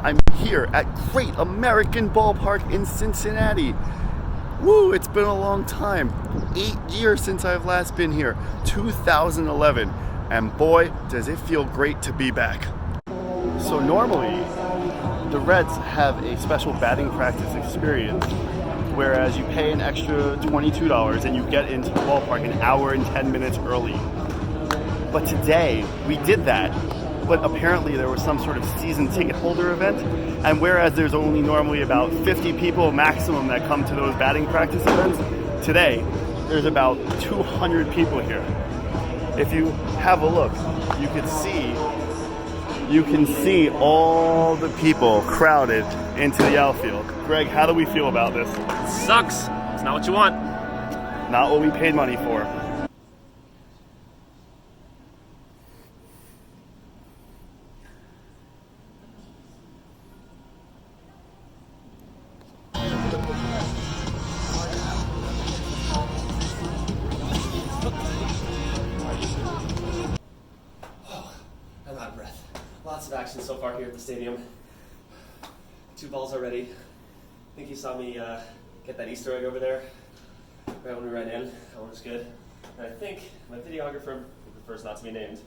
I'm here at Great American Ballpark in Cincinnati. Woo, it's been a long time. 8 years since I've last been here, 2011. And boy, does it feel great to be back. So normally, the Reds have a special batting practice experience, whereas you pay an extra $22 and you get into the ballpark an hour and 10 minutes early. But today, we did that, but apparently there was some sort of season ticket holder event, and whereas there's only normally about 50 people maximum that come to those batting practice events, today there's about 200 people here. If you have a look, you can see all the people crowded into the outfield. Greg, how do we feel about this? It sucks. It's not what you want. Not what we paid money for. I'm out of breath. Lots of action so far here at the stadium. 2 balls already. I think you saw me get that Easter egg over there right when we ran in. That one was good. And I think my videographer, who prefers not to be named,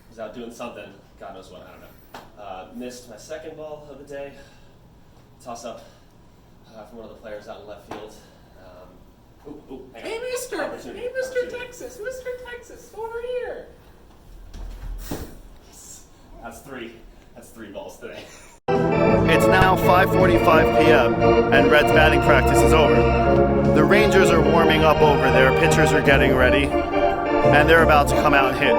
was out doing something. God knows what, I don't know. Missed my second ball of the day. Toss up from one of the players out in left field. Hey, Mr. Texas, over here. That's three balls today. It's now 5:45 p.m. and Reds batting practice is over. The Rangers are warming up over there, pitchers are getting ready, and they're about to come out and hit.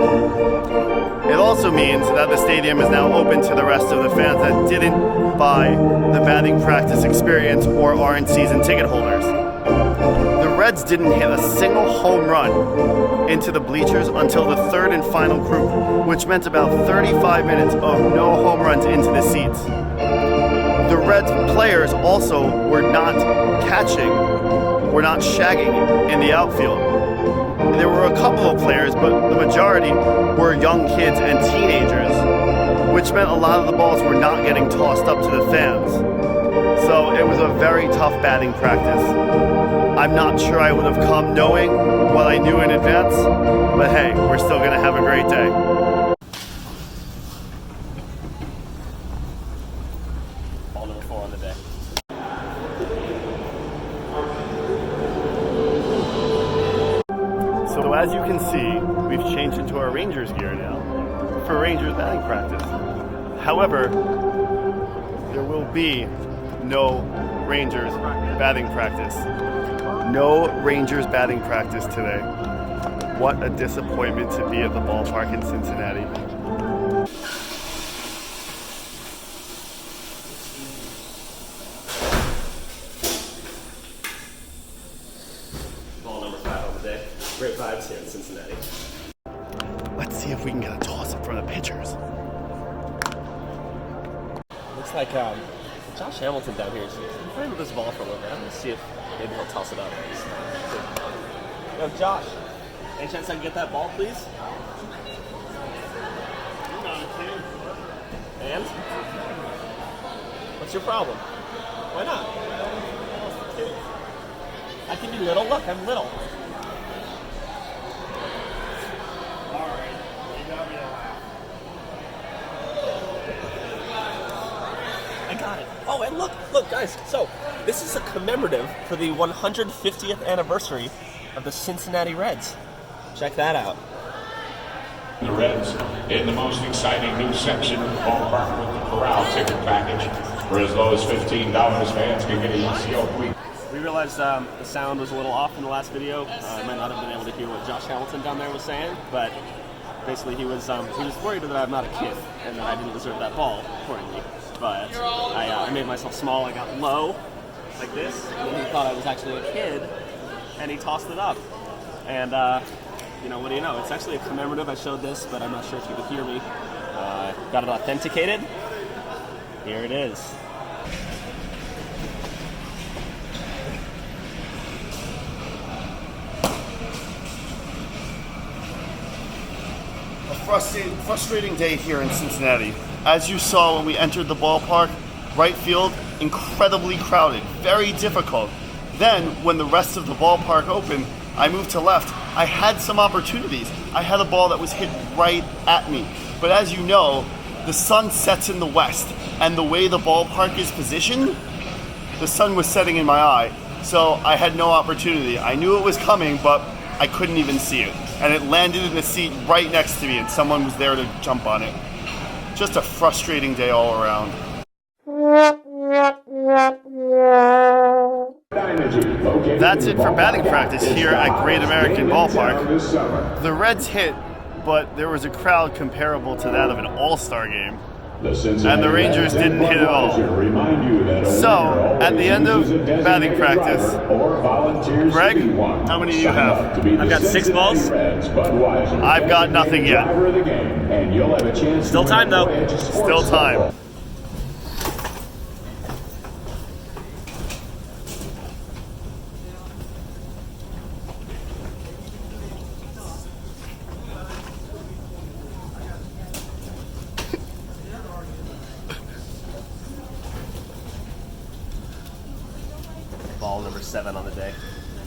It also means that the stadium is now open to the rest of the fans that didn't buy the batting practice experience or aren't season ticket holders. The Reds didn't hit a single home run into the bleachers until the third and final group, which meant about 35 minutes of no home runs into the seats. The Reds players also were not catching, were not shagging in the outfield. There were a couple of players, but the majority were young kids and teenagers, which meant a lot of the balls were not getting tossed up to the fans. So it was a very tough batting practice. I'm not sure I would have come knowing what I knew in advance, but hey, we're still going to have a great day. Ball number 4 on the day. So as you can see, we've changed into our Rangers gear now for Rangers batting practice. However, there will be no Rangers batting practice. No Rangers batting practice today. What a disappointment to be at the ballpark in Cincinnati. Ball number 5 on the day. Great vibes here in Cincinnati. Let's see if we can get a toss-up from the pitchers. Looks like Zatch Hample down here is playing with this ball for a little bit. I'm going to see if maybe he'll toss it up. Yo, Josh, any chance I can get that ball, please? And? What's your problem? Why not? I can be little. Look, I'm little. Alright, you got me to laugh. I got it. Oh, and look, guys. So, this is a commemorative for the 150th anniversary of the Cincinnati Reds. Check that out. The Reds in the most exciting new section of the ballpark with the Corral ticket package. For as low as $15, fans can get a UCO week. We realized the sound was a little off in the last video. I might not have been able to hear what Zatch Hample down there was saying, but basically he was worried that I'm not a kid and that I didn't deserve that ball accordingly. But I made myself small. I got low like this, and he thought I was actually a kid, and he tossed it up. And what do you know? It's actually a commemorative. I showed this, but I'm not sure if you could hear me. Got it authenticated. Here it is. A frustrating day here in Cincinnati. As you saw when we entered the ballpark, right field, incredibly crowded, very difficult. Then, when the rest of the ballpark opened, I moved to left. I had some opportunities. I had a ball that was hit right at me. But as you know, the sun sets in the west, and the way the ballpark is positioned, the sun was setting in my eye, so I had no opportunity. I knew it was coming, but I couldn't even see it. And it landed in the seat right next to me, and someone was there to jump on it. Just a frustrating day all around. That's it for batting practice here at Great American Ballpark. The Reds hit, but there was a crowd comparable to that of an all-star game. And the Rangers didn't hit at all. So, at the end of batting practice, Greg, how many do you have? I've got 6 balls. I've got nothing yet. Still time though. Still time. Ball number 7 on the day.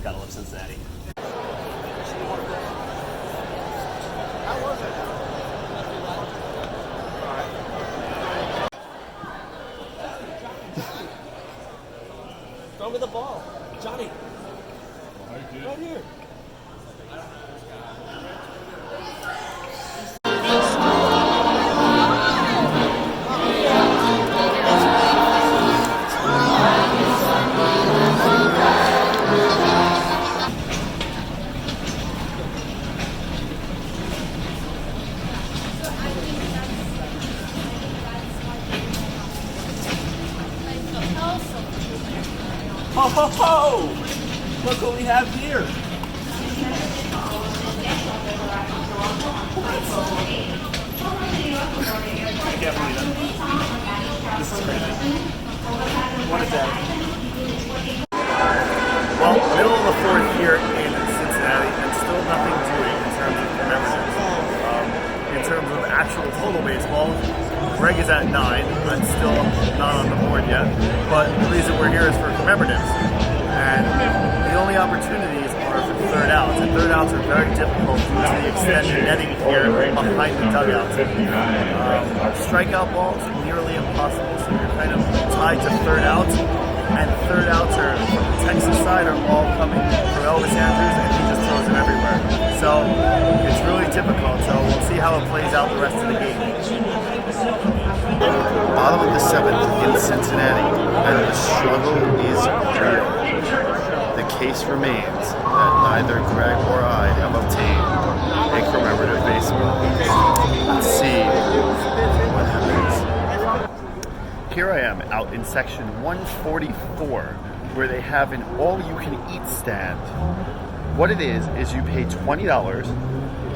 Gotta love Cincinnati. Throw me the ball. Johnny. Right here. Ho ho ho! Look what we have here. I can't believe it. This is crazy. What is that? Well, middle of the 4th here in Cincinnati, and still nothing doing in terms of commemoratives. In terms of actual total baseball, Greg is at 9. I'm still not on the board yet, but the reason we're here is for commemoratives. And the only opportunities are for third outs, and third outs are very difficult due to the extended netting here behind the dugouts. Strikeout balls nearly impossible, so you're kind of tied to third outs, and third outs are from the Texas side are all coming from Elvis Andrews, and he just throws them everywhere. So it's really difficult, so we'll see how it plays out the rest of the game. Bottom of the 7th in Cincinnati, and the struggle is real. The case remains that neither Greg or I have obtained a commemorative baseball. Let's see what happens. Here I am out in section 144, where they have an all-you-can-eat stand. What it is you pay $20,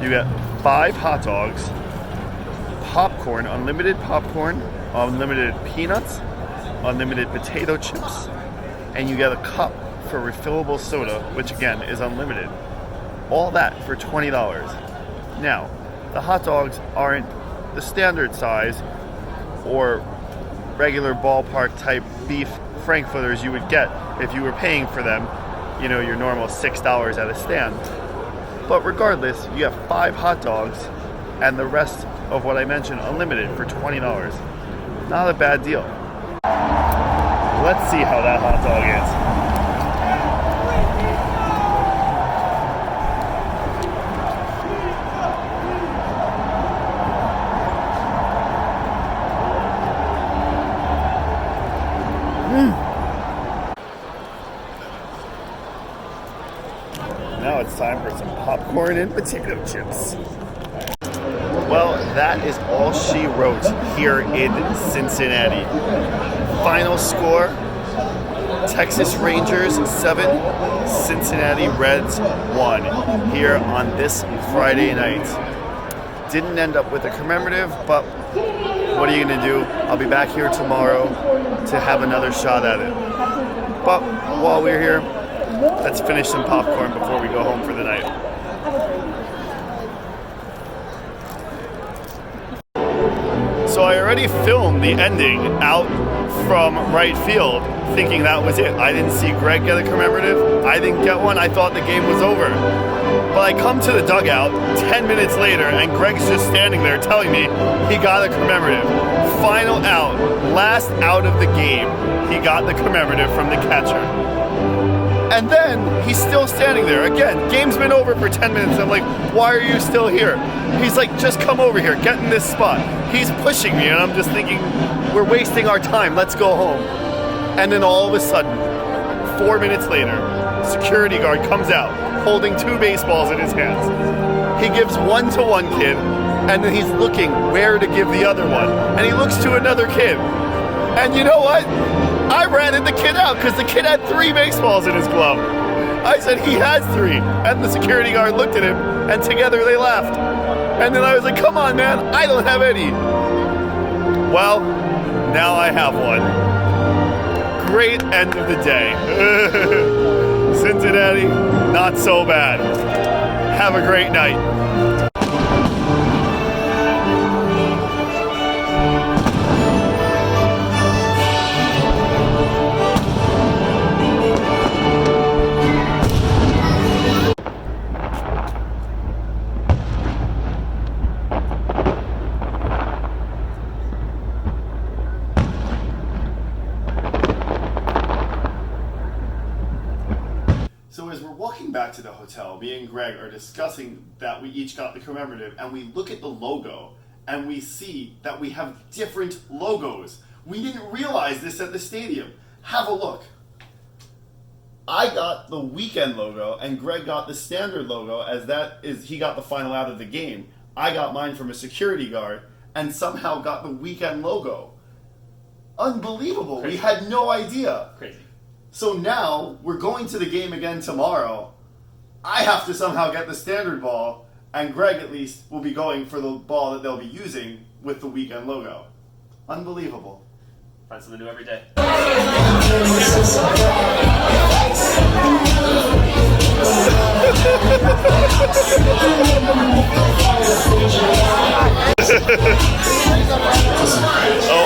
you get 5 hot dogs, popcorn, unlimited peanuts, unlimited potato chips, and you get a cup for refillable soda, which again is unlimited. All that for $20. Now, the hot dogs aren't the standard size or regular ballpark type beef frankfurters you would get if you were paying for them, you know, your normal $6 at a stand. But regardless, you have 5 hot dogs and the rest of what I mentioned unlimited for $20. Not a bad deal. Let's see how that hot dog is. Now it's time for some popcorn and potato chips. Well, that is all she wrote here in Cincinnati. Final score, Texas Rangers 7, Cincinnati Reds 1 here on this Friday night. Didn't end up with a commemorative, but what are you going to do? I'll be back here tomorrow to have another shot at it. But while we're here, let's finish some popcorn before we go home for the night. So I already filmed the ending out from right field, thinking that was it. I didn't see Greg get a commemorative. I didn't get one. I thought the game was over. But I come to the dugout 10 minutes later, and Greg's just standing there telling me he got a commemorative. Final out, last out of the game, he got the commemorative from the catcher. And then he's still standing there. Again, game's been over for 10 minutes. I'm like, why are you still here? He's like, just come over here, get in this spot. He's pushing me, and I'm just thinking, we're wasting our time, let's go home. And then all of a sudden, 4 minutes later, security guard comes out, holding 2 baseballs in his hands. He gives one to one kid, and then he's looking where to give the other one. And he looks to another kid. And you know what? I ratted the kid out because the kid had 3 baseballs in his glove. I said he has 3. And the security guard looked at him, and together they laughed. And then I was like, come on, man, I don't have any. Well, now I have one. Great end of the day. Cincinnati, not so bad. Have a great night. So as we're walking back to the hotel, me and Greg are discussing that we each got the commemorative, and we look at the logo, and we see that we have different logos. We didn't realize this at the stadium. Have a look. I got the weekend logo, and Greg got the standard logo, as that is, he got the final out of the game. I got mine from a security guard, and somehow got the weekend logo. Unbelievable. Crazy. We had no idea. Crazy. So now, we're going to the game again tomorrow. I have to somehow get the standard ball, and Greg, at least, will be going for the ball that they'll be using with the weekend logo. Unbelievable. Find something new every day. Oh,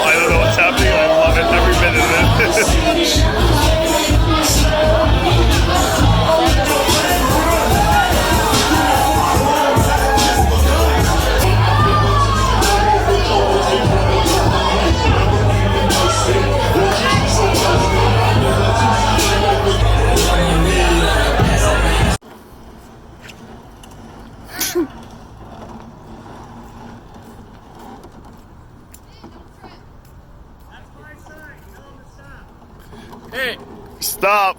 I don't know what's happening. I love it every minute of it. Hey! Stop.